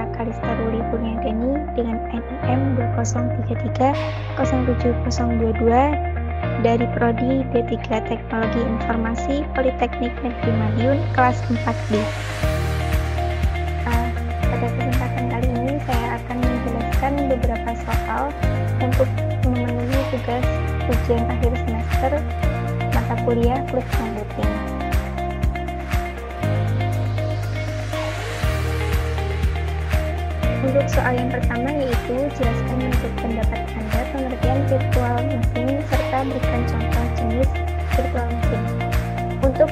saya Kalista Ruli Kurniadeni dengan NIM 203007022 dari Prodi D3 Teknologi Informasi Politeknik Negeri Madiun kelas 4B. Pada kesempatan kali ini saya akan menjelaskan beberapa soal untuk memenuhi tugas ujian akhir semester mata kuliah Cloud Computing. Untuk soal yang pertama yaitu jelaskan menurut pendapat Anda pengertian virtual machine serta berikan contoh jenis virtual machine. Untuk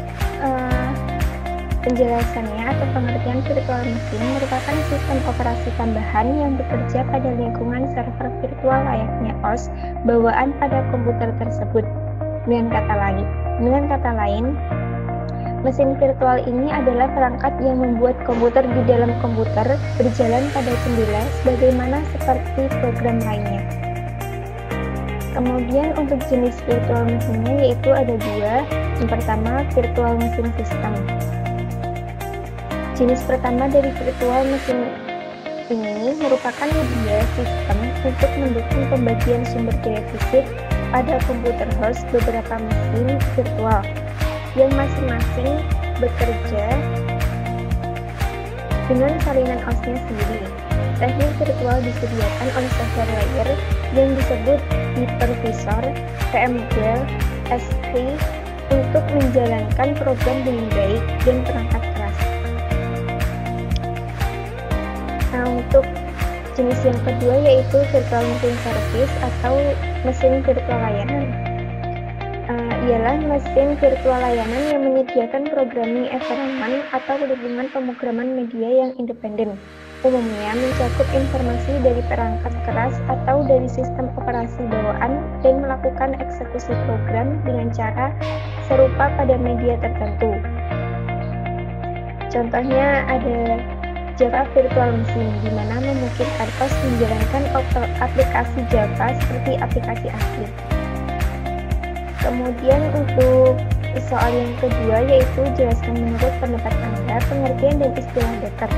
penjelasannya atau pengertian virtual machine merupakan sistem operasi tambahan yang bekerja pada lingkungan server virtual layaknya OS bawaan pada komputer tersebut. Dengan kata lain, mesin virtual ini adalah perangkat yang membuat komputer di dalam komputer berjalan pada jendela sebagaimana seperti program lainnya. Kemudian untuk jenis virtual mesinnya yaitu ada dua. Yang pertama, virtual machine system. Jenis pertama dari virtual mesin ini merupakan media sistem untuk mendukung pembagian sumber daya fisik pada komputer host beberapa mesin virtual yang masing-masing bekerja dengan salinan OS-nya sendiri. Teknik virtual disediakan oleh software layer yang disebut hypervisor, VMware, S3 untuk menjalankan program dengan baik dan perangkat keras. Nah, untuk jenis yang kedua yaitu virtual machine service atau mesin virtual layanan. Ialah mesin virtual layanan yang menyediakan programming environment atau lingkungan pemrograman media yang independen. Umumnya mencakup informasi dari perangkat keras atau dari sistem operasi bawaan dan melakukan eksekusi program dengan cara serupa pada media tertentu. Contohnya ada Java Virtual Machine, di mana memungkinkan host menjalankan aplikasi Java seperti aplikasi asli. Kemudian untuk soal yang kedua yaitu jelaskan menurut pendapat Anda pengertian dan istilah Docker.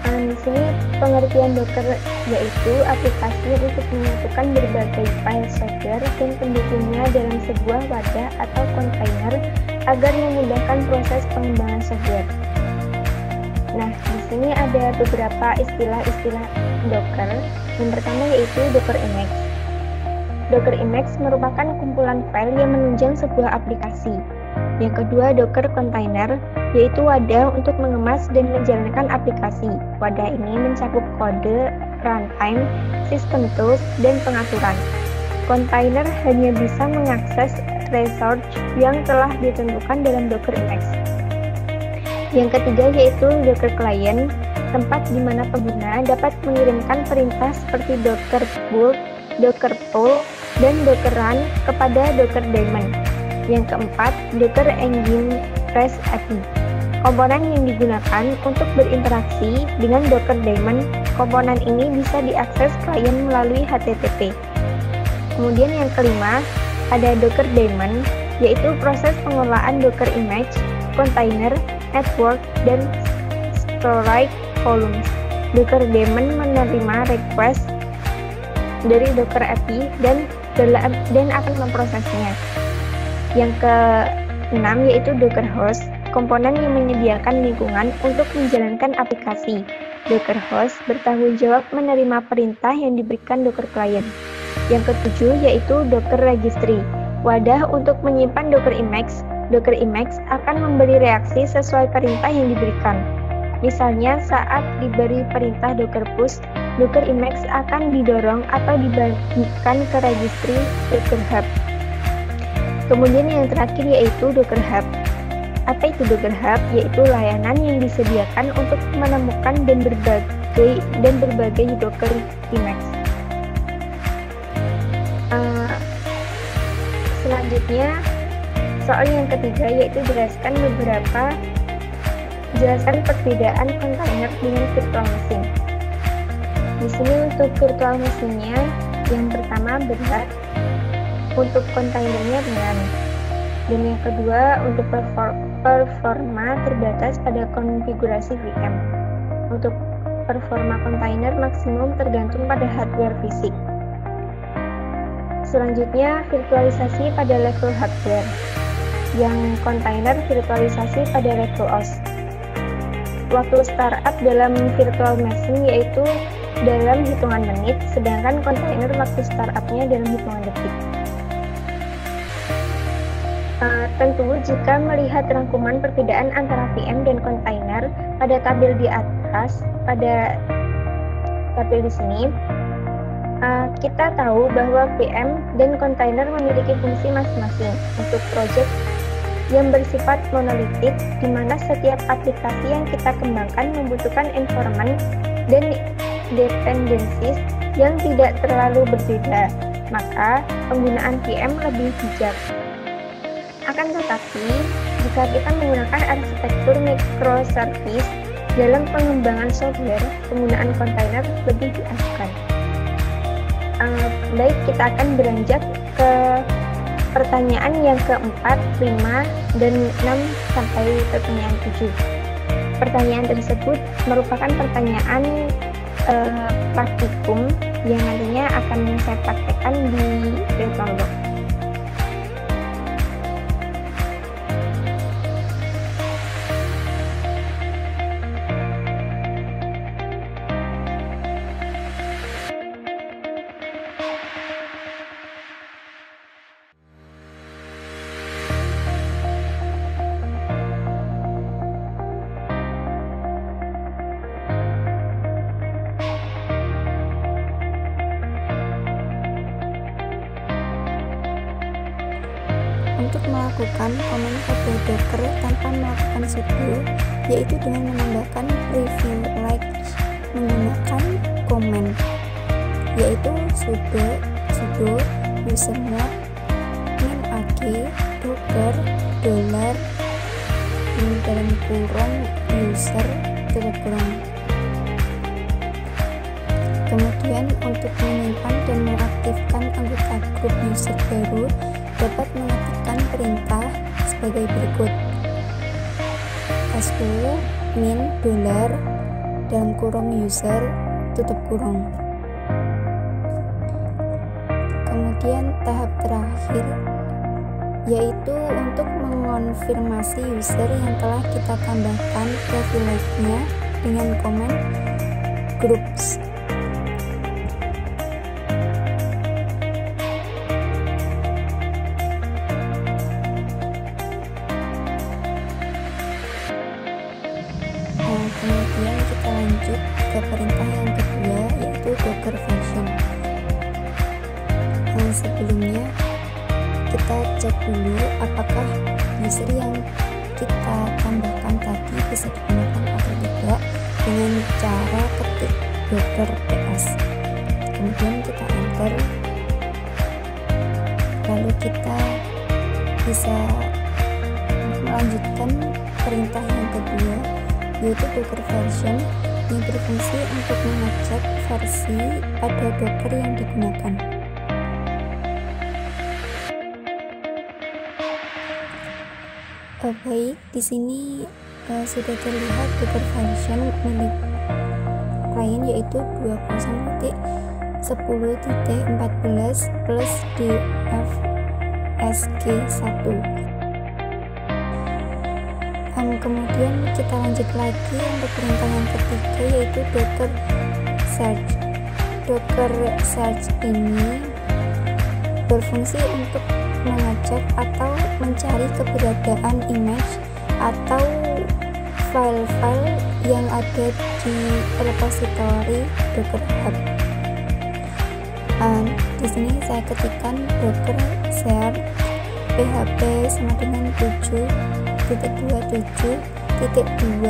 Di sini pengertian Docker yaitu aplikasi untuk menyatukan berbagai file software dan pendukungnya dalam sebuah wadah atau kontainer agar memudahkan proses pengembangan software. Nah, di sini ada beberapa istilah-istilah Docker. Yang pertama yaitu Docker Image. Docker Image merupakan kumpulan file yang menunjang sebuah aplikasi. Yang kedua, Docker Container, yaitu wadah untuk mengemas dan menjalankan aplikasi. Wadah ini mencakup kode, runtime, system tools, dan pengaturan. Container hanya bisa mengakses resource yang telah ditentukan dalam Docker Image. Yang ketiga yaitu Docker Client, tempat di mana pengguna dapat mengirimkan perintah seperti Docker Build, Docker Pull, dan Docker Run kepada Docker Daemon. Yang keempat, Docker Engine REST API. Komponen yang digunakan untuk berinteraksi dengan Docker Daemon, komponen ini bisa diakses klien melalui HTTP. Kemudian yang kelima, ada Docker Daemon, yaitu proses pengelolaan Docker Image, Container, Network, dan Storage Volumes. Docker Daemon menerima request dari Docker API dan akan memprosesnya. Yang keenam yaitu Docker Host, komponen yang menyediakan lingkungan untuk menjalankan aplikasi. Docker Host bertanggung jawab menerima perintah yang diberikan Docker Client. Yang ketujuh yaitu Docker Registry, wadah untuk menyimpan Docker Image. Docker Image akan memberi reaksi sesuai perintah yang diberikan. Misalnya saat diberi perintah Docker Push, Docker Image akan didorong atau dibagikan ke registry Docker Hub. Kemudian yang terakhir yaitu Docker Hub. Apa itu Docker Hub? Yaitu layanan yang disediakan untuk menemukan dan berbagai Docker Image. Selanjutnya, soal yang ketiga yaitu jelaskan perbedaan kontainer dengan virtual machine. Di sini untuk virtual machine-nya yang pertama berat, untuk kontainernya ringan, dan yang kedua untuk performa terbatas pada konfigurasi VM. Untuk performa kontainer maksimum tergantung pada hardware fisik. Selanjutnya, virtualisasi pada level hardware. Yang kontainer virtualisasi pada level OS. Waktu startup dalam virtual machine yaitu dalam hitungan menit, sedangkan kontainer waktu startupnya dalam hitungan detik. Tentu jika melihat rangkuman perbedaan antara VM dan kontainer pada tabel di atas, pada tabel di sini, kita tahu bahwa VM dan kontainer memiliki fungsi masing-masing untuk project yang bersifat monolitik, di mana setiap aplikasi yang kita kembangkan membutuhkan environment dan dependencies yang tidak terlalu berbeda, maka penggunaan VM lebih bijak. Akan tetapi, jika kita menggunakan arsitektur microservice dalam pengembangan software, penggunaan kontainer lebih dianjurkan. Baik, kita akan beranjak ke pertanyaan yang keempat, 5, dan 6 sampai pertanyaan 7. Pertanyaan tersebut merupakan pertanyaan praktikum yang nantinya akan saya praktekkan di Retrolog. Untuk melakukan komen pada Docker tanpa melakukan sudo, yaitu dengan menambahkan preview like menggunakan komen, yaitu sudo usermod -ag docker $ dalam kurung user tutup kurung. Kemudian untuk menyimpan dan mengaktifkan anggota grup user baru dapat mengetikkan perintah sebagai berikut: su min $ dalam kurung user tutup kurung. Kemudian tahap terakhir yaitu untuk mengonfirmasi user yang telah kita tambahkan privilege-nya dengan komen groups. Kemudian kita lanjut ke perintah yang kedua, yaitu docker function. Sebelumnya kita cek dulu apakah user yang kita tambahkan tadi bisa digunakan atau tidak dengan cara ketik docker ps. Kemudian kita enter, lalu kita bisa melanjutkan perintah yang kedua, yaitu docker version yang berfungsi untuk mengecek versi pada docker yang digunakan. Baik, di sini sudah terlihat docker version milik klien yaitu 20.10.14 plus dfsg1. Kemudian kita lanjut lagi untuk perintah yang ketiga, yaitu docker search. Docker search ini berfungsi untuk mengecek atau mencari keberadaan image atau file-file yang ada di repository Docker Hub. Di sini saya ketikkan docker search php sama dengan 7.27.2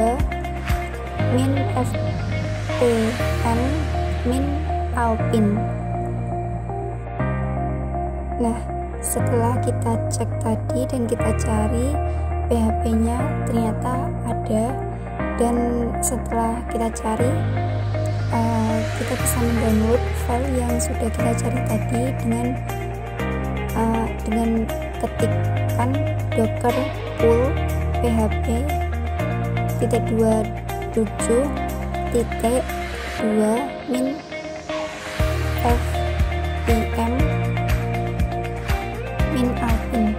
min fpm min alpin. Nah, setelah kita cek tadi dan kita cari PHP-nya ternyata ada, dan setelah kita cari kita bisa mendownload file yang sudah kita cari tadi dengan ketikkan docker pull php titik 2 min fpm min alpin,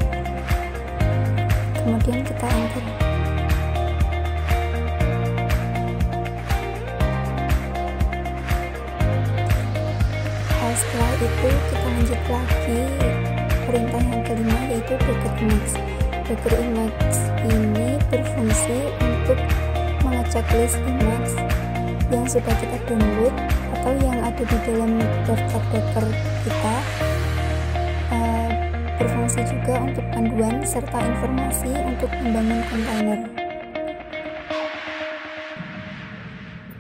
kemudian kita enter. Setelah itu kita lanjut lagi perintah yang kelima, yaitu docker image. Docker image ini berfungsi untuk mengecek list image yang sudah kita download atau yang ada di dalam daftar docker kita. Berfungsi juga untuk panduan serta informasi untuk membangun kontainer.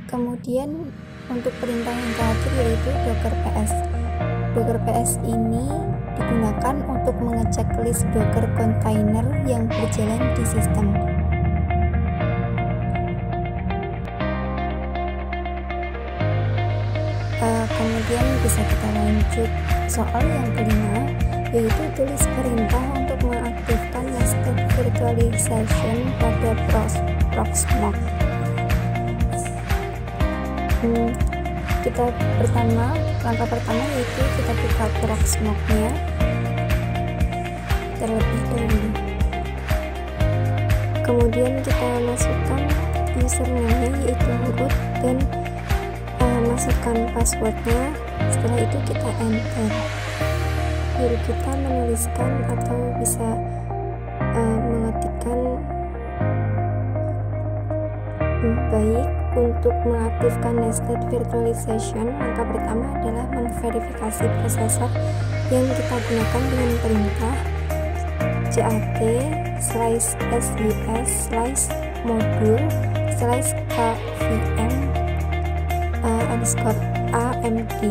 Kemudian untuk perintah yang terakhir yaitu docker ps. Docker ps ini digunakan untuk mengecek list docker container yang berjalan di sistem. Kemudian bisa kita lanjut soal yang kelima, yaitu tulis perintah untuk mengaktifkan nested virtualization pada Proxmox. Langkah pertama yaitu kita buka Proxmox-nya terlebih dahulu. Kemudian kita masukkan username-nya yaitu root dan masukkan passwordnya. Setelah itu kita enter. Lalu kita menuliskan atau bisa mengetikkan baik. Untuk mengaktifkan nested virtualization, langkah pertama adalah memverifikasi prosesor yang kita gunakan dengan perintah cat/sys/module/kvm_amd.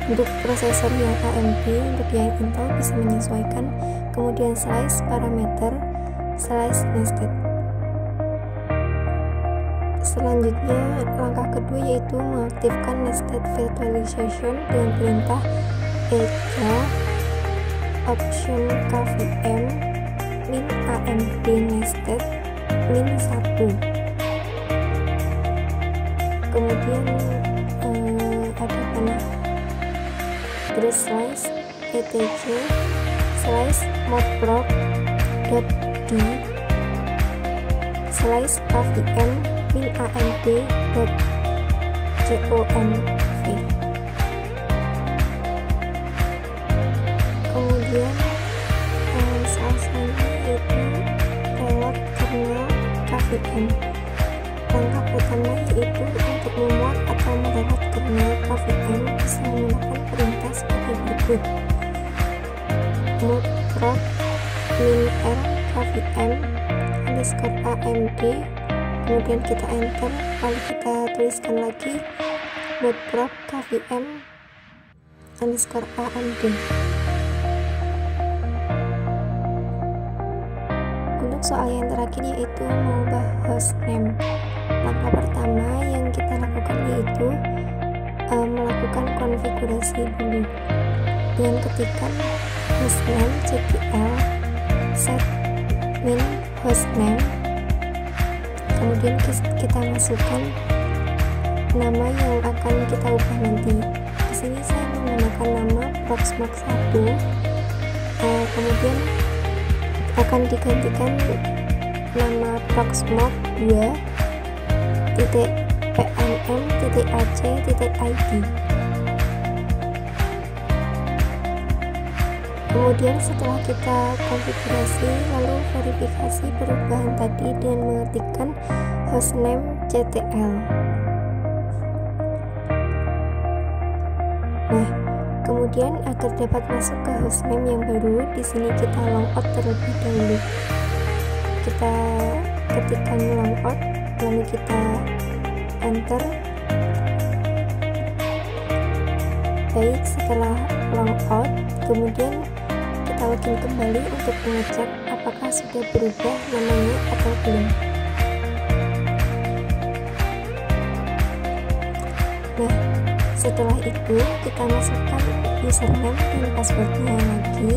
Untuk prosesor yang AMD, untuk yang Intel bisa menyesuaikan. Kemudian /parameter/nested. Selanjutnya, langkah kedua yaitu mengaktifkan nested virtualization dengan perintah echo option kvm min amd nested min 1. Kemudian ada panah terus /etc/modproc.d/kvm min amd.conv. Kemudian salah satunya yaitu reload kernel kvm. Langkah pertama yaitu untuk memuat atau mereload kernel kvm bisa menggunakan perintah sebagai berikut: modproc min-r kvm_amd. Kemudian kita enter, lalu kita tuliskan lagi modproc kvm_amd. Untuk soal yang terakhir yaitu mengubah hostname. Langkah pertama yang kita lakukan yaitu melakukan konfigurasi dulu dengan ketikan hostname ctl set min hostname. Kemudian kita masukkan nama yang akan kita ubah nanti. Di sini saya menggunakan nama Proxmox 1. Kemudian akan digantikan nama Proxmox 2.pnm.ac.id. Kemudian setelah kita konfigurasi, lalu verifikasi perubahan tadi dengan mengetikkan hostname ctl. Nah, kemudian agar dapat masuk ke hostname yang baru, di sini kita logout terlebih dahulu. Kita ketikkan logout, lalu kita enter. Baik, setelah logout, kemudian kita login kembali untuk mengecek apakah sudah berubah namanya atau belum. Nah, setelah itu kita masukkan username dan passwordnya lagi.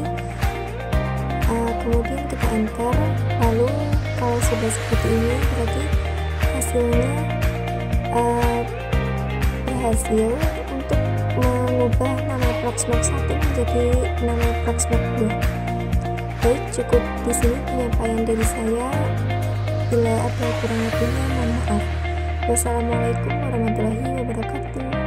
Kemudian kita enter. Lalu kalau sudah seperti ini, berarti hasilnya berhasil untuk mengubah nama Proxmark 1 menjadi nama Proxmark 2. Baik, cukup di sini penyampaian dari saya. Bila ada kurang lebihnya, mohon maaf. Wassalamualaikum warahmatullahi wabarakatuh.